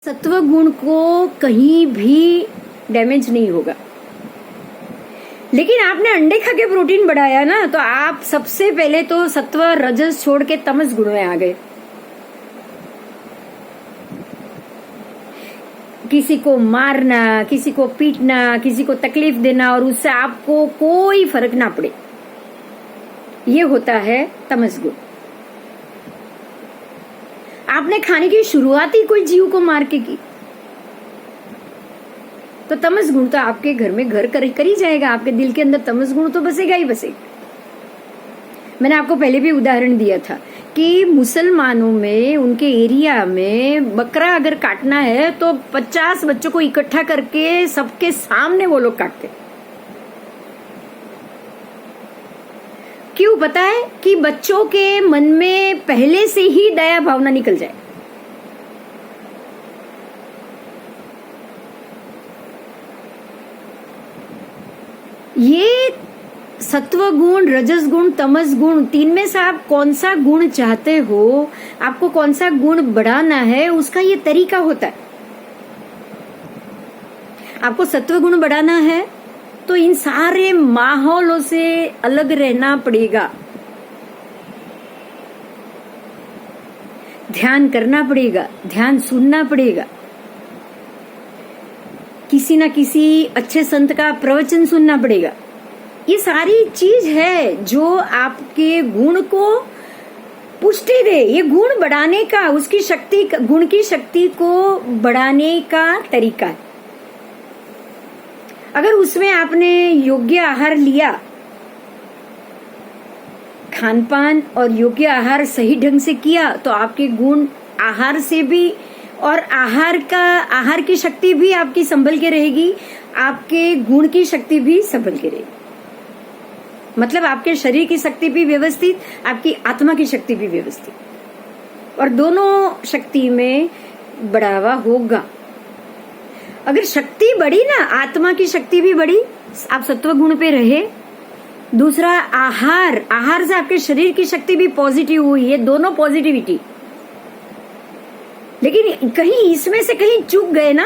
सत्व गुण को कहीं भी डैमेज नहीं होगा। लेकिन आपने अंडे खा के प्रोटीन बढ़ाया ना, तो आप सबसे पहले तो सत्व रजस छोड़ के तमस गुण में आ गए। किसी को मारना, किसी को पीटना, किसी को तकलीफ देना और उससे आपको कोई फर्क ना पड़े, ये होता है तमस गुण। आपने खाने की शुरुआत ही कोई जीव को मार के की, तो तमस गुण तो आपके घर में घर कर ही जाएगा। आपके दिल के अंदर तमस गुण तो बसेगा ही बसेगा। मैंने आपको पहले भी उदाहरण दिया था कि मुसलमानों में, उनके एरिया में बकरा अगर काटना है तो 50 बच्चों को इकट्ठा करके सबके सामने वो लोग काटते। क्यों? पता है कि बच्चों के मन में पहले से ही दया भावना निकल जाए। ये सत्व गुण, रजस गुण, तमस गुण, तीन में से आप कौन सा गुण चाहते हो, आपको कौन सा गुण बढ़ाना है, उसका ये तरीका होता है। आपको सत्व गुण बढ़ाना है तो इन सारे माहौलों से अलग रहना पड़ेगा, ध्यान करना पड़ेगा, ध्यान सुनना पड़ेगा, किसी ना किसी अच्छे संत का प्रवचन सुनना पड़ेगा। ये सारी चीज है जो आपके गुण को पुष्टि दे। ये गुण बढ़ाने का, उसकी शक्ति, गुण की शक्ति को बढ़ाने का तरीका है। अगर उसमें आपने योग्य आहार लिया, खान पान और योग्य आहार सही ढंग से किया, तो आपके गुण आहार से भी, और आहार की शक्ति भी आपकी संभल के रहेगी, आपके गुण की शक्ति भी संभल के रहेगी। मतलब आपके शरीर की शक्ति भी व्यवस्थित, आपकी आत्मा की शक्ति भी व्यवस्थित, और दोनों शक्ति में बढ़ावा होगा। अगर शक्ति बढ़ी ना, आत्मा की शक्ति भी बढ़ी, आप सत्व गुण पे रहे। दूसरा आहार से आपके शरीर की शक्ति भी पॉजिटिव हुई है, दोनों पॉजिटिविटी। लेकिन कहीं इसमें से कहीं चूक गए ना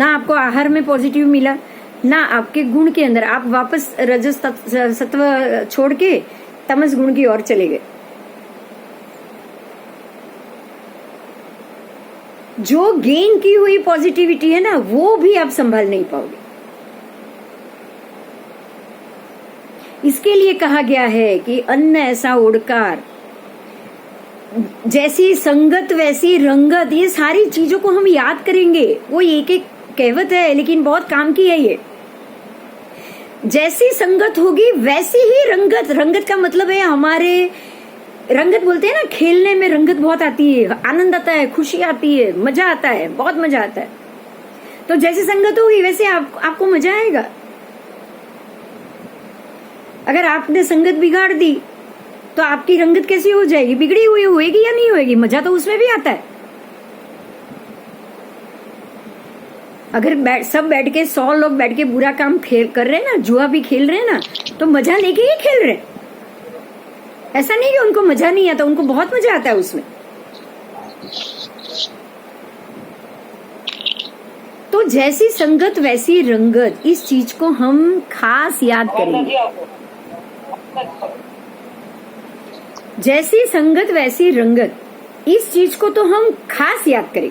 आपको आहार में पॉजिटिव मिला, ना आपके गुण के अंदर, आप वापस रजस सत्व छोड़ के तमस गुण की ओर चले गए। जो गेन की हुई पॉजिटिविटी है ना, वो भी आप संभाल नहीं पाओगे। इसके लिए कहा गया है कि अन्न ऐसा ओडकार, जैसी संगत वैसी रंगत। ये सारी चीजों को हम याद करेंगे। वो एक एक कहावत है, लेकिन बहुत काम की है ये। जैसी संगत होगी वैसी ही रंगत। रंगत का मतलब है हमारे, रंगत बोलते हैं ना, खेलने में रंगत बहुत आती है, आनंद आता है, खुशी आती है, मजा आता है, बहुत मजा आता है। तो जैसी संगत होगी वैसे आपको मजा आएगा। अगर आपने संगत बिगाड़ दी तो आपकी रंगत कैसी हो जाएगी? बिगड़ी हुई होएगी या नहीं होएगी? मजा तो उसमें भी आता है। अगर सब बैठ के 100 लोग बैठ के बुरा काम कर रहे हैं ना, जुआ भी खेल रहे हैं ना, तो मजा लेके ही खेल रहे हैं। ऐसा नहीं कि उनको मजा नहीं आता, उनको बहुत मजा आता है उसमें। तो जैसी संगत वैसी रंगत, इस चीज को हम खास याद करेंगे। जैसी संगत वैसी रंगत, इस चीज को तो हम खास याद करें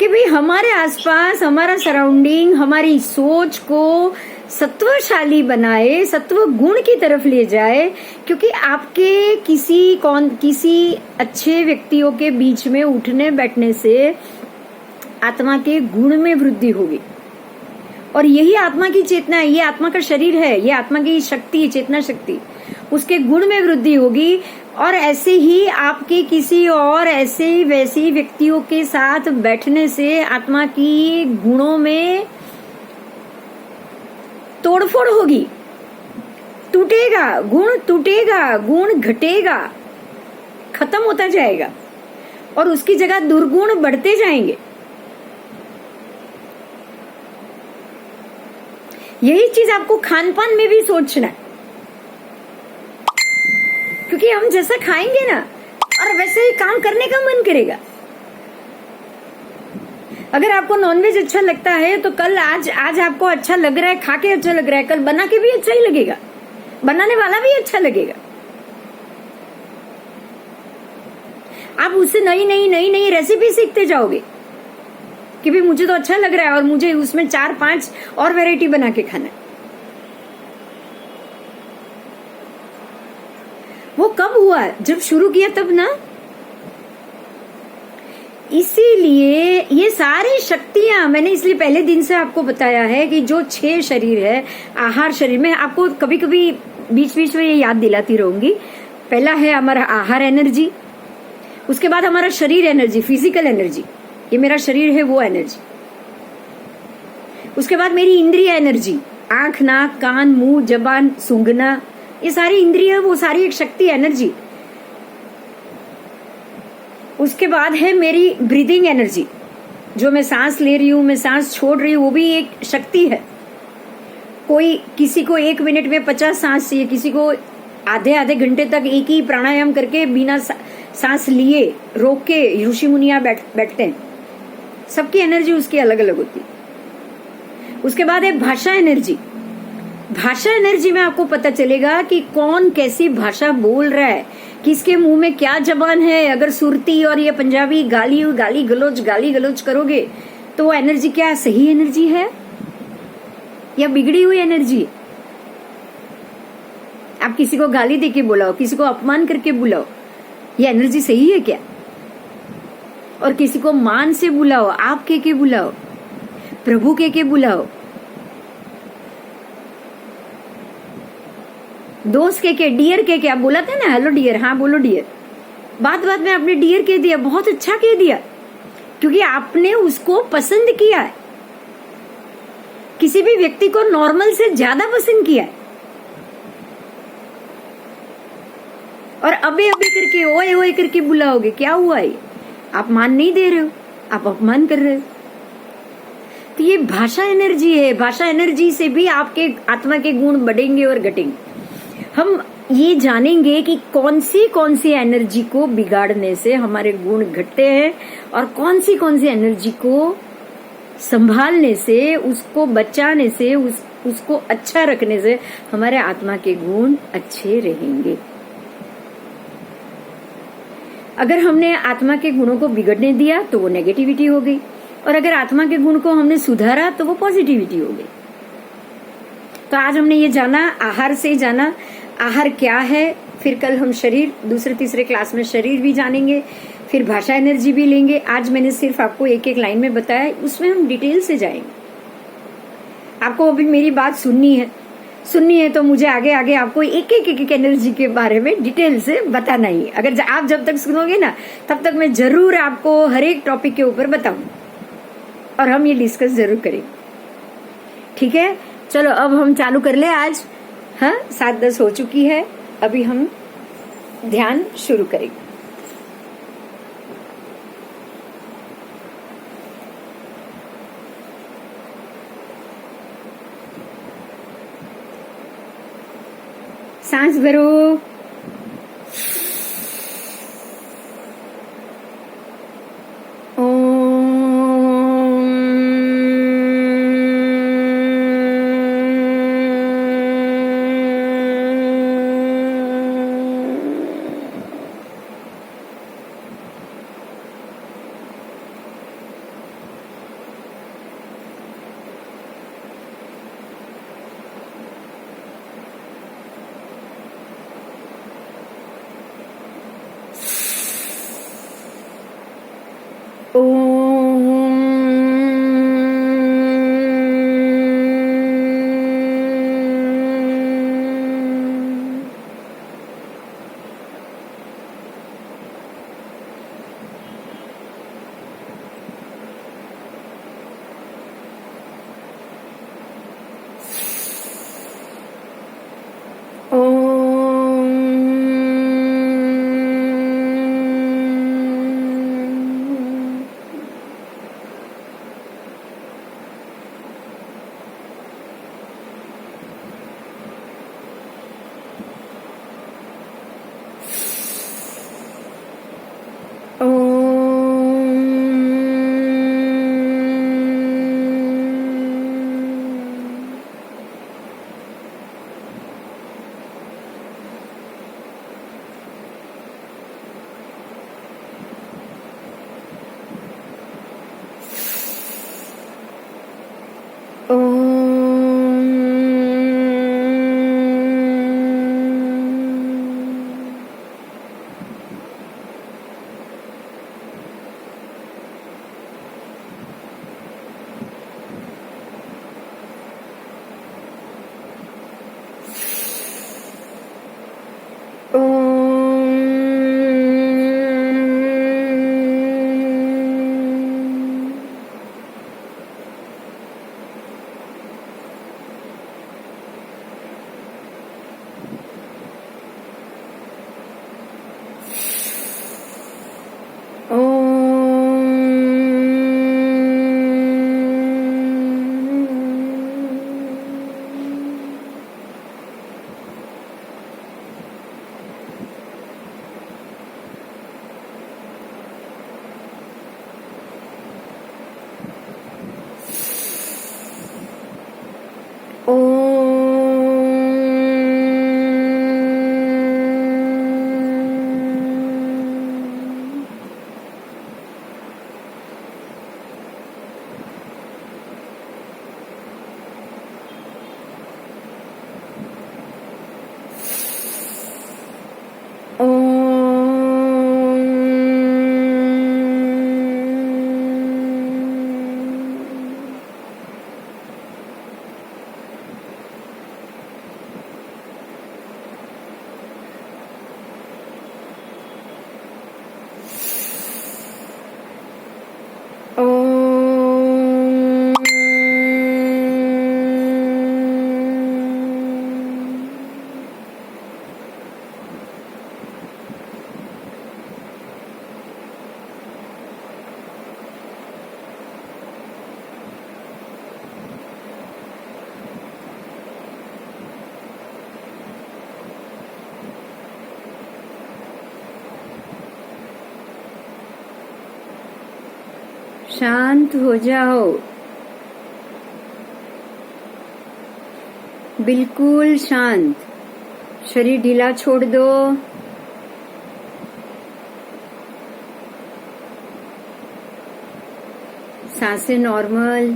कि भाई हमारे आसपास, हमारा सराउंडिंग, हमारी सोच को सत्वशाली बनाए, सत्व गुण की तरफ ले जाए। क्योंकि आपके किसी अच्छे व्यक्तियों के बीच में उठने बैठने से आत्मा के गुण में वृद्धि होगी, और यही आत्मा की चेतना है। ये आत्मा का शरीर है, ये आत्मा की शक्ति, चेतना शक्ति, उसके गुण में वृद्धि होगी। और ऐसे ही आपके किसी और ऐसे वैसी व्यक्तियों के साथ बैठने से आत्मा की गुणों में तोड़फोड़ होगी, टूटेगा, गुण घटेगा, खत्म होता जाएगा, और उसकी जगह दुर्गुण बढ़ते जाएंगे। यही चीज आपको खान पान में भी सोचना है। क्योंकि हम जैसा खाएंगे ना, और वैसे ही काम करने का मन करेगा। अगर आपको नॉनवेज अच्छा लगता है तो कल आज आपको अच्छा लग रहा है, खा के अच्छा लग रहा है, कल बना के भी अच्छा ही लगेगा, बनाने वाला भी अच्छा लगेगा। आप उससे नई नई नई नई रेसिपी सीखते जाओगे कि भी मुझे तो अच्छा लग रहा है और मुझे उसमें 4-5 और वैरायटी बना के खाना है। वो कब हुआ? जब शुरू किया तब ना। इसीलिए ये सारी शक्तियां मैंने इसलिए पहले दिन से आपको बताया है कि जो 6 शरीर है, आहार शरीर में, आपको कभी कभी बीच बीच में ये याद दिलाती रहूंगी। पहला है हमारा आहार एनर्जी, उसके बाद हमारा शरीर एनर्जी, फिजिकल एनर्जी, ये मेरा शरीर है वो एनर्जी। उसके बाद मेरी इंद्रिय एनर्जी, आंख, नाक, कान, मुंह, जबान, सूंघना, ये सारी इंद्रिय, वो सारी एक शक्ति एनर्जी। उसके बाद है मेरी ब्रीदिंग एनर्जी, जो मैं सांस ले रही हूं, मैं सांस छोड़ रही हूं, वो भी एक शक्ति है। किसी को 1 मिनट में 50 सांस चाहिए, किसी को आधे आधे घंटे तक एक ही प्राणायाम करके बिना सांस लिए रोक के ऋषि मुनिया बैठते हैं। सबकी एनर्जी उसकी अलग अलग होती है। उसके बाद है भाषा एनर्जी। भाषा एनर्जी में आपको पता चलेगा कि कौन कैसी भाषा बोल रहा है, किसके मुंह में क्या जबान है। अगर सुरती और ये पंजाबी गाली गलोच करोगे तो वो एनर्जी क्या सही एनर्जी है या बिगड़ी हुई एनर्जी है? आप किसी को गाली देके बुलाओ, किसी को अपमान करके बुलाओ, ये एनर्जी सही है क्या? और किसी को मान से बुलाओ, आप के बुलाओ, प्रभु के बुलाओ, दोस्त के डियर के आप बोला था ना, हेलो डियर, हाँ बोलो डियर। बात में आपने डियर कह दिया, बहुत अच्छा कह दिया, क्योंकि आपने उसको पसंद किया है। किसी भी व्यक्ति को नॉर्मल से ज्यादा पसंद किया है। और अबे करके, ओए करके बुलाओगे, क्या हुआ ये? आप मान नहीं दे रहे हो, आप अपमान कर रहे हो। तो ये भाषा एनर्जी है। भाषा एनर्जी से भी आपके आत्मा के गुण बढ़ेंगे और घटेंगे। हम ये जानेंगे कि कौन सी एनर्जी को बिगाड़ने से हमारे गुण घटते हैं और कौन सी एनर्जी को संभालने से, उसको बचाने से, उसको अच्छा रखने से हमारे आत्मा के गुण अच्छे रहेंगे। अगर हमने आत्मा के गुणों को बिगड़ने दिया तो वो नेगेटिविटी हो गई, और अगर आत्मा के गुण को हमने सुधारा तो वो पॉजिटिविटी हो गई। तो आज हमने ये जाना, आहार से जाना, आहार क्या है। फिर कल हम शरीर, दूसरे तीसरे क्लास में शरीर भी जानेंगे, फिर भाषा एनर्जी भी लेंगे। आज मैंने सिर्फ आपको एक एक लाइन में बताया, उसमें हम डिटेल से जाएंगे। आपको अभी मेरी बात सुननी है तो मुझे आगे आपको एक एनर्जी के बारे में डिटेल से बताना ही। अगर आप जब तक सुनोगे ना, तब तक मैं जरूर आपको हर एक टॉपिक के ऊपर बताऊंगी और हम ये डिस्कस जरूर करेंगे। ठीक है, चलो अब हम चालू कर ले आज। हाँ, 7:10 हो चुकी है, अभी हम ध्यान शुरू करेंगे। सांस भरो, शांत हो जाओ, बिल्कुल शांत। शरीर ढीला छोड़ दो। सांसें नॉर्मल।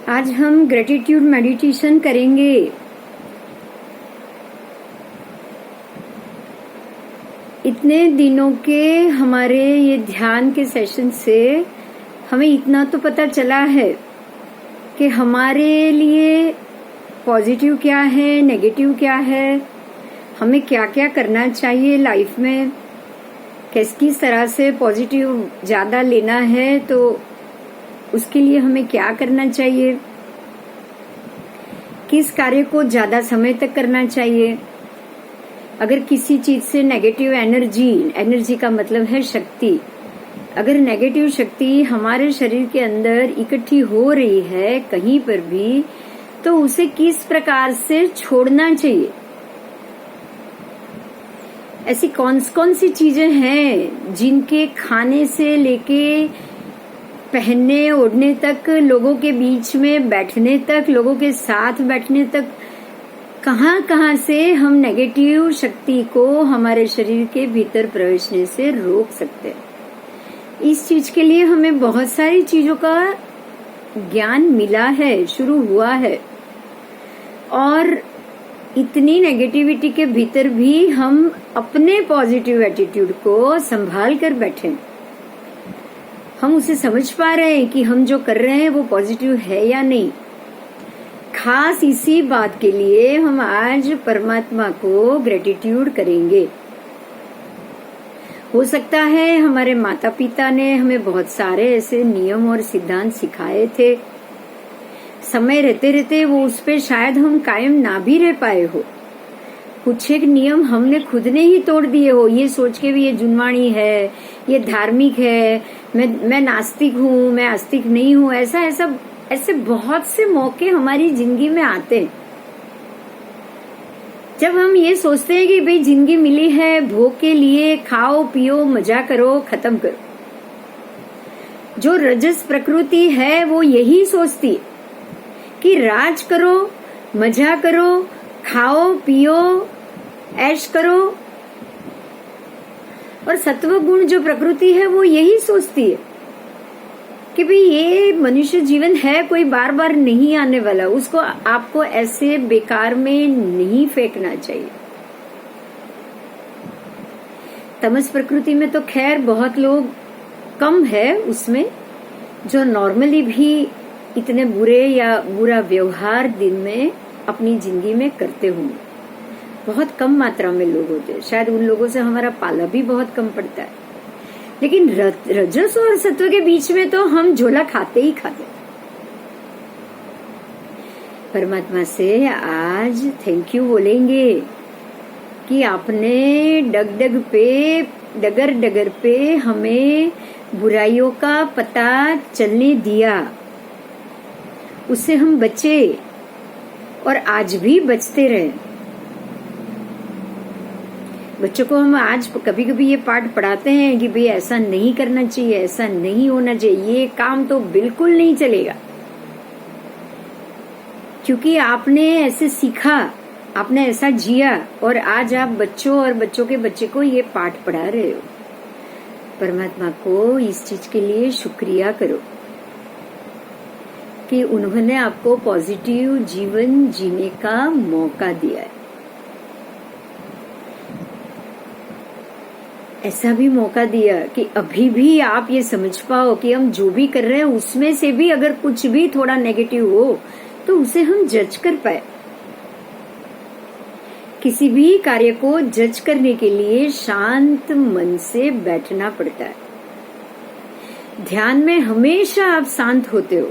आज हम ग्रेटिट्यूड मेडिटेशन करेंगे। इतने दिनों के हमारे ये ध्यान के सेशन से हमें इतना तो पता चला है कि हमारे लिए पॉजिटिव क्या है, नेगेटिव क्या है, हमें क्या क्या करना चाहिए लाइफ में, किस तरह से पॉजिटिव ज्यादा लेना है तो उसके लिए हमें क्या करना चाहिए, किस कार्य को ज्यादा समय तक करना चाहिए। अगर किसी चीज से नेगेटिव एनर्जी का मतलब है शक्ति, अगर नेगेटिव शक्ति हमारे शरीर के अंदर इकट्ठी हो रही है कहीं पर भी, तो उसे किस प्रकार से छोड़ना चाहिए। ऐसी कौन सी चीजें हैं जिनके खाने से लेके पहनने ओढ़ने तक, लोगों के बीच में बैठने तक, लोगों के साथ बैठने तक, कहां से हम नेगेटिव शक्ति को हमारे शरीर के भीतर प्रवेशने से रोक सकते हैं। इस चीज के लिए हमें बहुत सारी चीजों का ज्ञान मिला है, शुरू हुआ है, और इतनी नेगेटिविटी के भीतर भी हम अपने पॉजिटिव एटीट्यूड को संभाल कर बैठे। हम उसे समझ पा रहे हैं कि हम जो कर रहे हैं वो पॉजिटिव है या नहीं। खास इसी बात के लिए हम आज परमात्मा को ग्रेटिट्यूड करेंगे। हो सकता है हमारे माता पिता ने हमें बहुत सारे ऐसे नियम और सिद्धांत सिखाए थे, समय रहते रहते वो उस पे शायद हम कायम ना भी रह पाए हो। कुछ एक नियम हमने खुद ने ही तोड़ दिए हो, ये सोच के भी ये जुनवाणी है, ये धार्मिक है, मैं नास्तिक हूँ, मैं आस्तिक नहीं हूँ। ऐसे बहुत से मौके हमारी जिंदगी में आते हैं जब हम ये सोचते हैं कि भाई जिंदगी मिली है भोग के लिए, खाओ पियो मजा करो, खत्म करो। जो रजस प्रकृति है वो यही सोचती है कि राज करो, मजा करो, खाओ पियो, ऐश करो। और सत्व गुण जो प्रकृति है वो यही सोचती है कि भाई ये मनुष्य जीवन है, कोई बार बार नहीं आने वाला, उसको आपको ऐसे बेकार में नहीं फेंकना चाहिए। तमस प्रकृति में तो खैर बहुत लोग कम है उसमें जो नॉर्मली भी इतने बुरा व्यवहार दिन में अपनी जिंदगी में करते होंगे। बहुत कम मात्रा में लोग होते हैं, शायद उन लोगों से हमारा पाला भी बहुत कम पड़ता है। लेकिन रजस और सत्व के बीच में तो हम झोला खाते ही खाते। परमात्मा से आज थैंक यू बोलेंगे कि आपने डगर डगर पे हमें बुराइयों का पता चलने दिया, उससे हम बचे और आज भी बचते रहे। बच्चों को हम आज कभी कभी ये पाठ पढ़ाते हैं कि भाई ऐसा नहीं करना चाहिए, ऐसा नहीं होना चाहिए, ये काम तो बिल्कुल नहीं चलेगा, क्योंकि आपने ऐसे सीखा, आपने ऐसा जिया, और आज आप बच्चों और बच्चों के बच्चे को ये पाठ पढ़ा रहे हो। परमात्मा को इस चीज के लिए शुक्रिया करो कि उन्होंने आपको पॉजिटिव जीवन जीने का मौका दिया है। ऐसा भी मौका दिया कि अभी भी आप ये समझ पाओ कि हम जो भी कर रहे हैं उसमें से भी अगर कुछ भी थोड़ा नेगेटिव हो तो उसे हम जज कर पाए। किसी भी कार्य को जज करने के लिए शांत मन से बैठना पड़ता है। ध्यान में हमेशा आप शांत होते हो।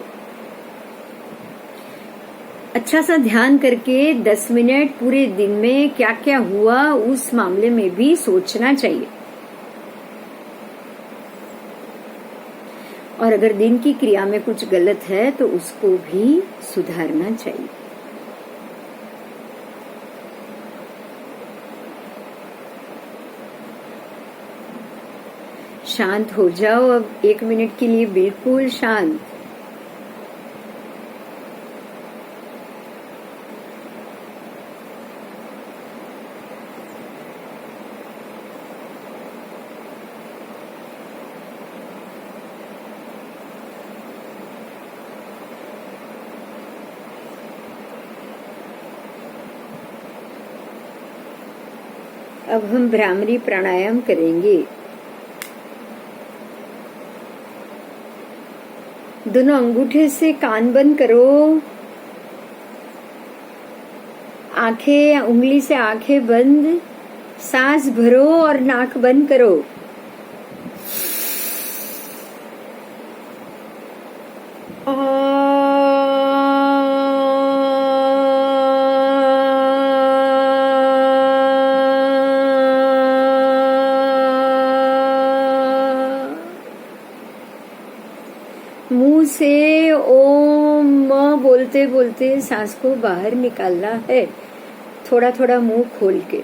अच्छा सा ध्यान करके 10 मिनट पूरे दिन में क्या क्या हुआ उस मामले में भी सोचना चाहिए, और अगर दिन की क्रिया में कुछ गलत है तो उसको भी सुधारना चाहिए। शांत हो जाओ अब 1 मिनट के लिए, बिल्कुल शांत। अब हम भ्रामरी प्राणायाम करेंगे। दोनों अंगूठे से कान बंद करो, आंखें, उंगली से आंखें बंद, सांस भरो और नाक बंद करो। से ओम बोलते बोलते सांस को बाहर निकालना है, थोड़ा थोड़ा मुंह खोल के।